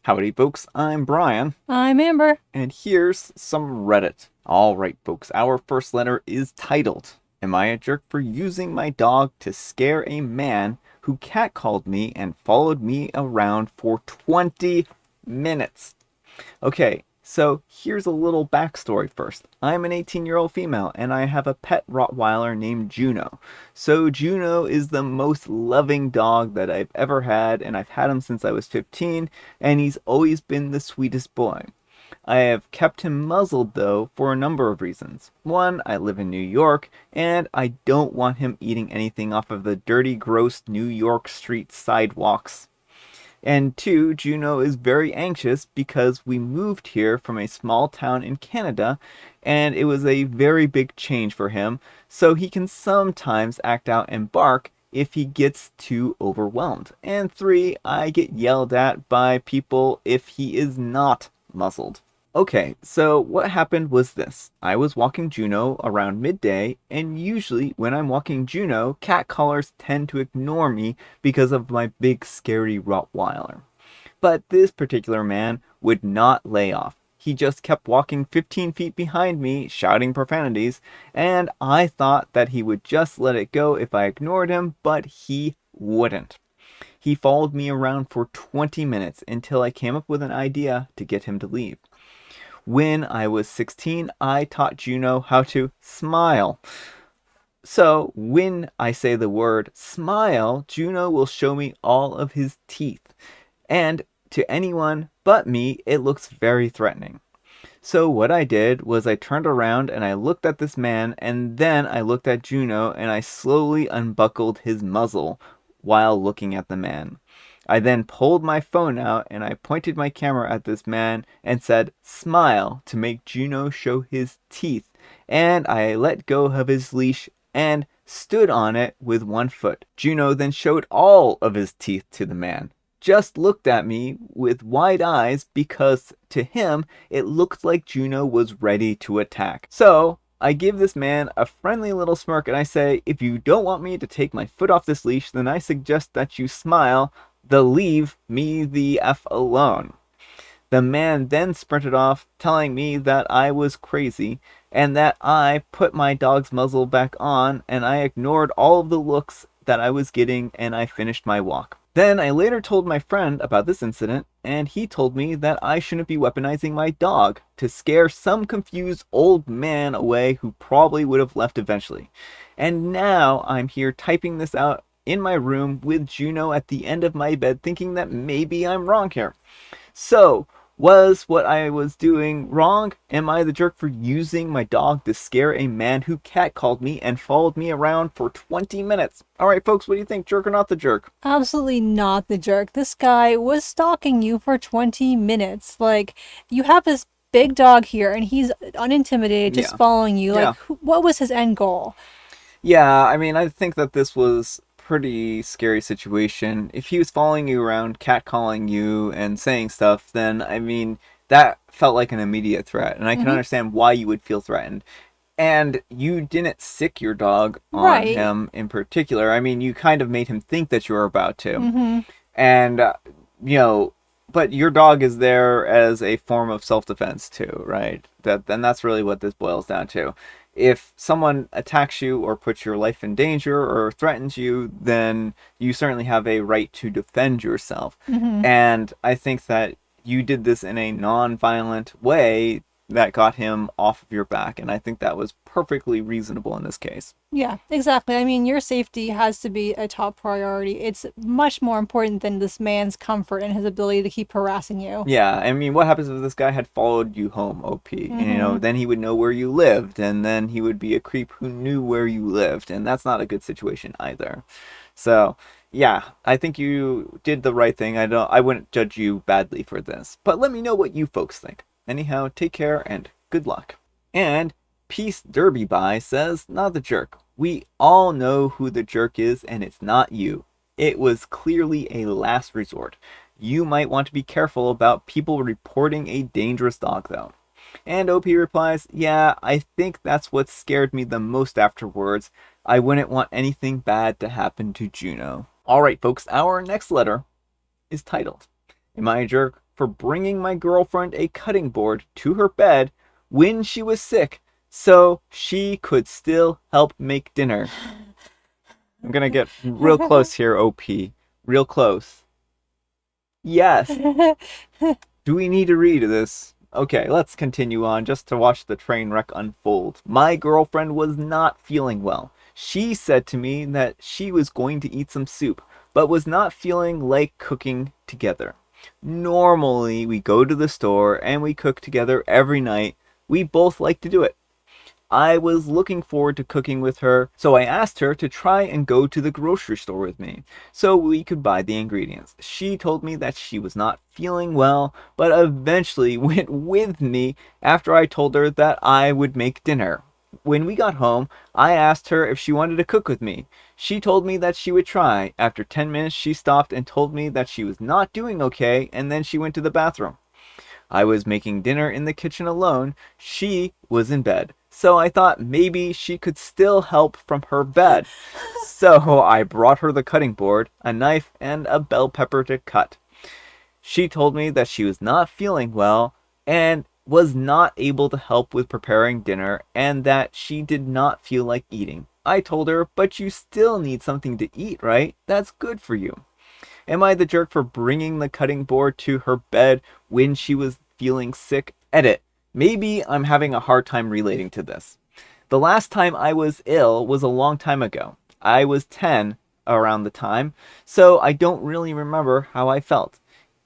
Howdy, folks. I'm Brian, I'm Amber. and here's some Reddit. Alright, folks, our first letter is titled, Am I a jerk for using my dog to scare a man who catcalled me and followed me around for 20 minutes? Okay, so here's a little backstory first. I'm an 18-year-old female and I have a pet Rottweiler named Juno. So Juno is the most loving dog that I've ever had, and I've had him since I was 15, and he's always been the sweetest boy. I have kept him muzzled though for a number of reasons. One, I live in New York, and I don't want him eating anything off of the dirty, gross New York street sidewalks. And two, Juno is very anxious because we moved here from a small town in Canada and it was a very big change for him, so he can sometimes act out and bark if he gets too overwhelmed. And three, I get yelled at by people if he is not muzzled. Okay, so what happened was this. I was walking Juno around midday, and usually when I'm walking Juno, cat callers tend to ignore me because of my big scary Rottweiler. But this particular man would not lay off. He just kept walking 15 feet behind me, shouting profanities, and I thought that he would just let it go if I ignored him, but he wouldn't. He followed me around for 20 minutes until I came up with an idea to get him to leave. When I was 16, I taught Juno how to smile. So, when I say the word smile, Juno will show me all of his teeth. And to anyone but me, it looks very threatening. So, what I did was I turned around and I looked at this man, and then I looked at Juno and I slowly unbuckled his muzzle while looking at the man. I then pulled my phone out and I pointed my camera at this man and said, "Smile," to make Juno show his teeth, and I let go of his leash and stood on it with one foot. Juno then showed all of his teeth to the man. Just looked at me with wide eyes because to him it looked like Juno was ready to attack. So I give this man a friendly little smirk and I say, "If you don't want me to take my foot off this leash, then I suggest that you smile, leave me the F alone." The man then sprinted off, telling me that I was crazy, and that I put my dog's muzzle back on, and I ignored all of the looks that I was getting, and I finished my walk. Then I later told my friend about this incident, and he told me that I shouldn't be weaponizing my dog to scare some confused old man away who probably would have left eventually. And now I'm here typing this out in my room with Juno at the end of my bed, thinking that maybe I'm wrong here. So, was what I was doing wrong? Am I the jerk for using my dog to scare a man who catcalled me and followed me around for 20 minutes? Alright, folks, what do you think? Jerk or not the jerk? Absolutely not the jerk. This guy was stalking you for 20 minutes. Like, you have this big dog here and he's unintimidated, just Yeah. following you. Like, Yeah. what was his end goal? Yeah, I mean, I think that this was pretty scary situation. If he was following you around, catcalling you, and saying stuff, then I mean that felt like an immediate threat, and I can Mm-hmm. understand why you would feel threatened. And you didn't sick your dog on Right. him in particular. I mean, you kind of made him think that you were about to, Mm-hmm. and you know, but your dog is there as a form of self-defense too, right? That's really what this boils down to. If someone attacks you or puts your life in danger or threatens you, then you certainly have a right to defend yourself. Mm-hmm. And I think that you did this in a non-violent way that got him off of your back, and I think that was perfectly reasonable in this case. Yeah, exactly. I mean, your safety has to be a top priority. It's much more important than this man's comfort and his ability to keep harassing you. Yeah, I mean, what happens if this guy had followed you home, OP? And, Mm-hmm. then he would know where you lived, and then he would be a creep who knew where you lived, and that's not a good situation either. So, yeah, I think you did the right thing. I wouldn't judge you badly for this. But let me know what you folks think. Anyhow, take care and good luck. And Peace Derby By says, not the jerk. We all know who the jerk is, and it's not you. It was clearly a last resort. You might want to be careful about people reporting a dangerous dog, though. And OP replies, "Yeah, I think that's what scared me the most afterwards. I wouldn't want anything bad to happen to Juno." Alright, folks, our next letter is titled, Am I a jerk for bringing my girlfriend a cutting board to her bed when she was sick so she could still help make dinner? I'm gonna get real close here, OP. Real close. Yes. Do we need to read this? Okay, let's continue on just to watch the train wreck unfold. My girlfriend was not feeling well. She said to me that she was going to eat some soup, but was not feeling like cooking together. Normally, we go to the store and we cook together every night. We both like to do it. I was looking forward to cooking with her, so I asked her to try and go to the grocery store with me so we could buy the ingredients. She told me that she was not feeling well, but eventually went with me after I told her that I would make dinner. When we got home, I asked her if she wanted to cook with me. She told me that she would try. After 10 minutes, she stopped and told me that she was not doing okay, and then she went to the bathroom. I was making dinner in the kitchen alone. She was in bed. So I thought maybe she could still help from her bed. So I brought her the cutting board, a knife, and a bell pepper to cut. She told me that she was not feeling well and was not able to help with preparing dinner and that she did not feel like eating. I told her, but you still need something to eat, right? That's good for you. Am I the jerk for bringing the cutting board to her bed when she was feeling sick? Edit. Maybe I'm having a hard time relating to this. The last time I was ill was a long time ago. I was 10 around the time, so I don't really remember how I felt.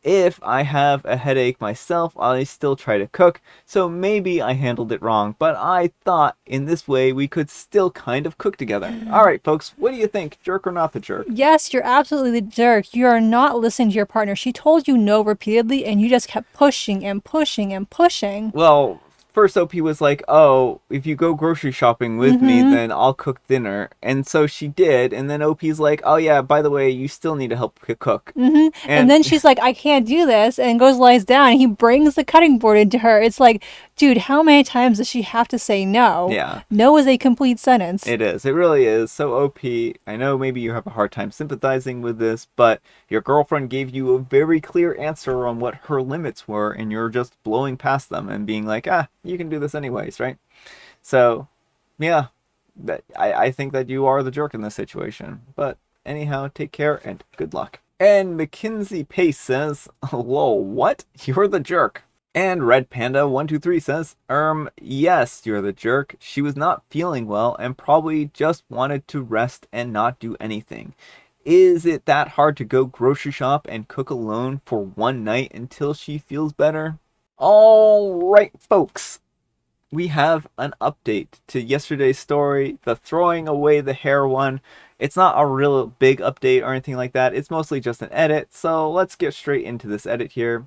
If I have a headache myself, I still try to cook, so maybe I handled it wrong, but I thought in this way we could still kind of cook together. Alright, folks, what do you think? Jerk or not the jerk? Yes, you're absolutely the jerk. You are not listening to your partner. She told you no repeatedly, and you just kept pushing and pushing and pushing. Well, first OP was like, oh, if you go grocery shopping with me, then I'll cook dinner. And so she did. And then OP's like, oh, yeah, by the way, you still need to help cook. And then she's like, I can't do this, and goes lies down. And he brings the cutting board into her. It's like, dude, how many times does she have to say no? Yeah. No is a complete sentence. It is. It really is. So OP, I know maybe you have a hard time sympathizing with this, but your girlfriend gave you a very clear answer on what her limits were, and you're just blowing past them and being like, you can do this anyways, right? So, yeah, I think that you are the jerk in this situation. But anyhow, take care and good luck. And Mackenzie Pace says, whoa, what? You're the jerk. And Red Panda 123 says, yes, you're the jerk. She was not feeling well and probably just wanted to rest and not do anything. Is it that hard to go grocery shop and cook alone for one night until she feels better? Alright, folks. We have an update to yesterday's story, the throwing away the hair one. It's not a real big update or anything like that. It's mostly just an edit. So let's get straight into this edit here.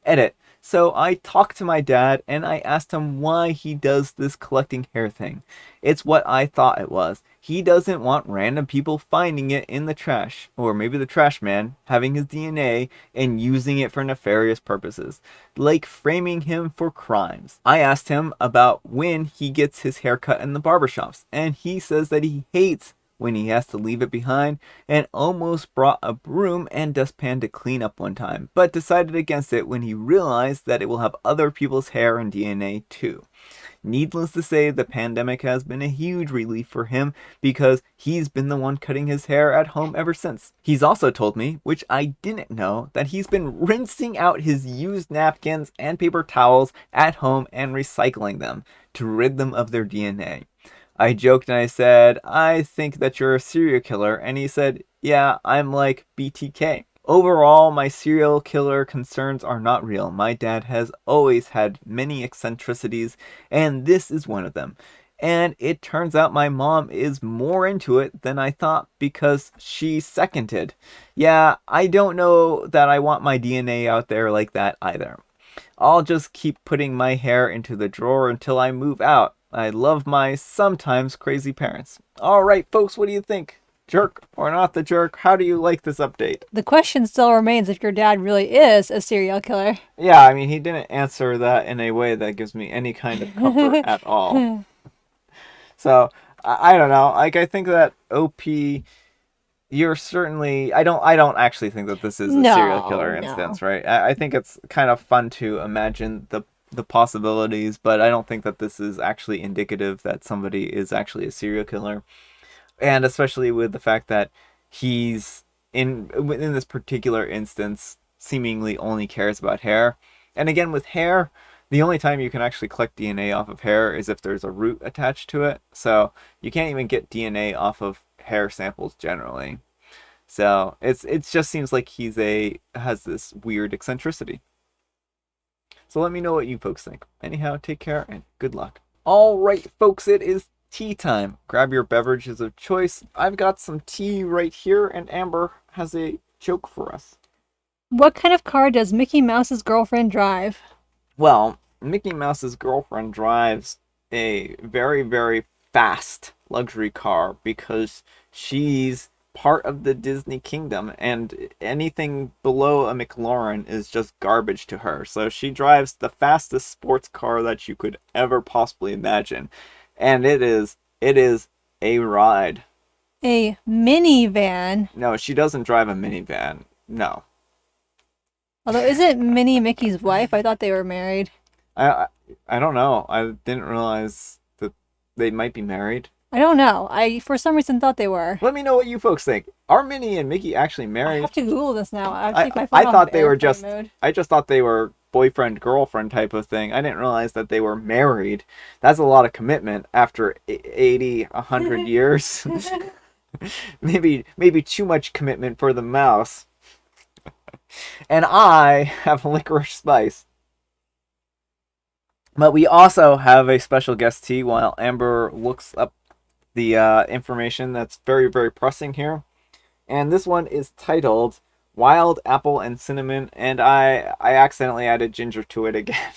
Edit. So I talked to my dad and I asked him why he does this collecting hair thing. It's what I thought it was. He doesn't want random people finding it in the trash, or maybe the trash man, having his DNA and using it for nefarious purposes, like framing him for crimes. I asked him about when he gets his hair cut in the barbershops, and he says that he hates when he has to leave it behind, and almost brought a broom and dustpan to clean up one time, but decided against it when he realized that it will have other people's hair and DNA too. Needless to say, the pandemic has been a huge relief for him because he's been the one cutting his hair at home ever since. He's also told me, which I didn't know, that he's been rinsing out his used napkins and paper towels at home and recycling them to rid them of their DNA. I joked and I said, I think that you're a serial killer, and he said, yeah, I'm like BTK. Overall, my serial killer concerns are not real. My dad has always had many eccentricities, and this is one of them. And it turns out my mom is more into it than I thought because she seconded. Yeah, I don't know that I want my DNA out there like that either. I'll just keep putting my hair into the drawer until I move out. I love my sometimes crazy parents. Alright, folks, what do you think? Jerk or not the jerk? How do you like this update? The question still remains if your dad really is a serial killer. Yeah, I mean, he didn't answer that in a way that gives me any kind of comfort at all. So, I don't know. Like, I think that OP you're certainly I don't actually think that this is a serial No, killer no. instance, right? I think it's kind of fun to imagine the possibilities, but I don't think that this is actually indicative that somebody is actually a serial killer. And especially with the fact that he's in this particular instance seemingly only cares about hair. And again, with hair, the only time you can actually collect DNA off of hair is if there's a root attached to it. So you can't even get DNA off of hair samples generally. So it just seems like has this weird eccentricity. So let me know what you folks think. Anyhow, take care and good luck. All right, folks, it is tea time. Grab your beverages of choice. I've got some tea right here, and Amber has a joke for us. What kind of car does Mickey Mouse's girlfriend drive? Well, Mickey Mouse's girlfriend drives a very, very fast luxury car because she's part of the Disney kingdom, and anything below a McLaurin is just garbage to her. So she drives the fastest sports car that you could ever possibly imagine. And it is a ride. A minivan. No, she doesn't drive a minivan. No. Although, isn't Minnie Mickey's wife? I thought they were married. I I, I don't know. I didn't realize that they might be married. I don't know. I, for some reason, thought they were. Let me know what you folks think. Are Minnie and Mickey actually I married? have to Google this now. I'll I take my I phone off thought they were airplane just mode. I just thought they were boyfriend girlfriend type of thing. I didn't realize that they were married. That's a lot of commitment after 80, 100 years. maybe too much commitment for the mouse. And I have licorice spice. But we also have a special guest tea while Amber looks up the information that's very, very pressing here. And this one is titled Wild Apple and Cinnamon, and I accidentally added ginger to it again.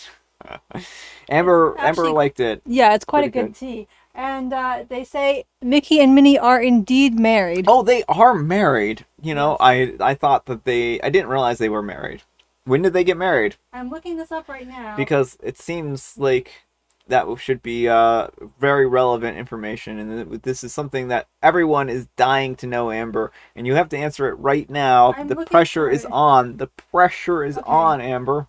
Amber liked it. Yeah, it's quite a Pretty good good. tea. And they say Mickey and Minnie are indeed married. Oh, they are married. Yes. I thought that I didn't realize they were married. When did they get married? I'm looking this up right now. Because it seems like that should be very relevant information, and this is something that everyone is dying to know, Amber, and you have to answer it right now. I'm The looking pressure for is it. on. The pressure is Okay. on, Amber.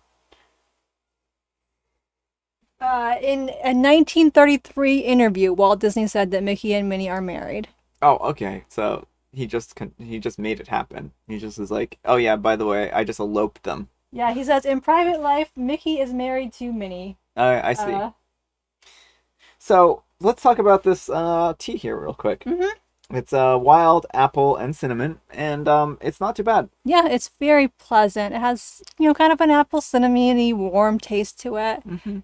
In a 1933 interview, Walt Disney said that Mickey and Minnie are married. Oh, okay. So he just made it happen. He just is like, oh yeah, by the way, I just eloped them. Yeah, he says in private life, Mickey is married to Minnie. I see. So let's talk about this tea here real quick. Mm-hmm. It's wild apple and cinnamon, and it's not too bad. Yeah, it's very pleasant. It has, kind of an apple cinnamony warm taste to it. Mm-hmm.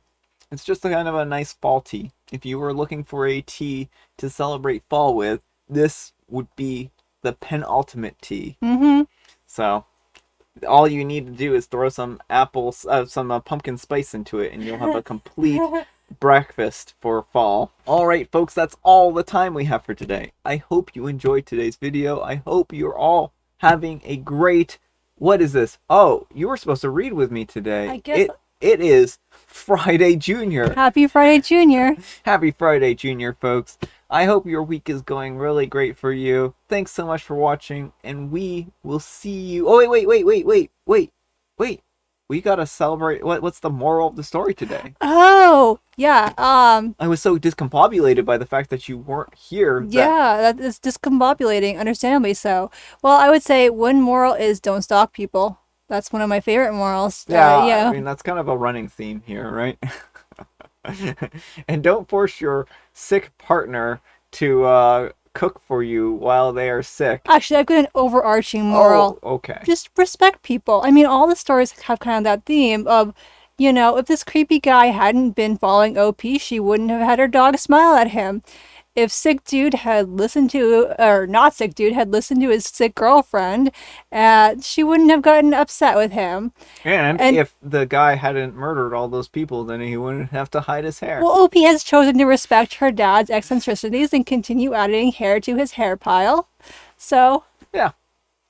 It's just a kind of a nice fall tea. If you were looking for a tea to celebrate fall with, this would be the penultimate tea. Mm-hmm. So all you need to do is throw some some pumpkin spice into it, and you'll have a complete breakfast for fall. All right, folks, that's all the time we have for today. I hope you enjoyed today's video. I hope you're all having a great. What is this? Oh, you were supposed to read with me today. I guess. It is Friday Junior. Happy Friday, Junior. Happy Friday, Junior, folks. I hope your week is going really great for you. Thanks so much for watching, and we will see you. Oh, wait. We gotta celebrate. What's the moral of the story today? Oh, yeah. I was so discombobulated by the fact that you weren't here. Yeah, that is discombobulating, understandably so. Well, I would say one moral is don't stalk people. That's one of my favorite morals. Yeah, Yeah. I mean, that's kind of a running theme here, right? And don't force your sick partner to cook for you while they are sick. Actually, I've got an overarching moral. Oh, okay. Just respect people. I mean, all the stories have kind of that theme of, if this creepy guy hadn't been following OP, she wouldn't have had her dog smile at him. If sick dude had listened to, or not sick dude, had listened to his sick girlfriend, she wouldn't have gotten upset with him. And And- if the guy hadn't murdered all those people, then he wouldn't have to hide his hair. Well, OP has chosen to respect her dad's eccentricities and continue adding hair to his hair pile. So, Yeah.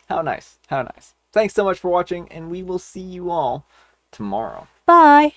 How nice. How nice. Thanks so much for watching, and we will see you all tomorrow. bye.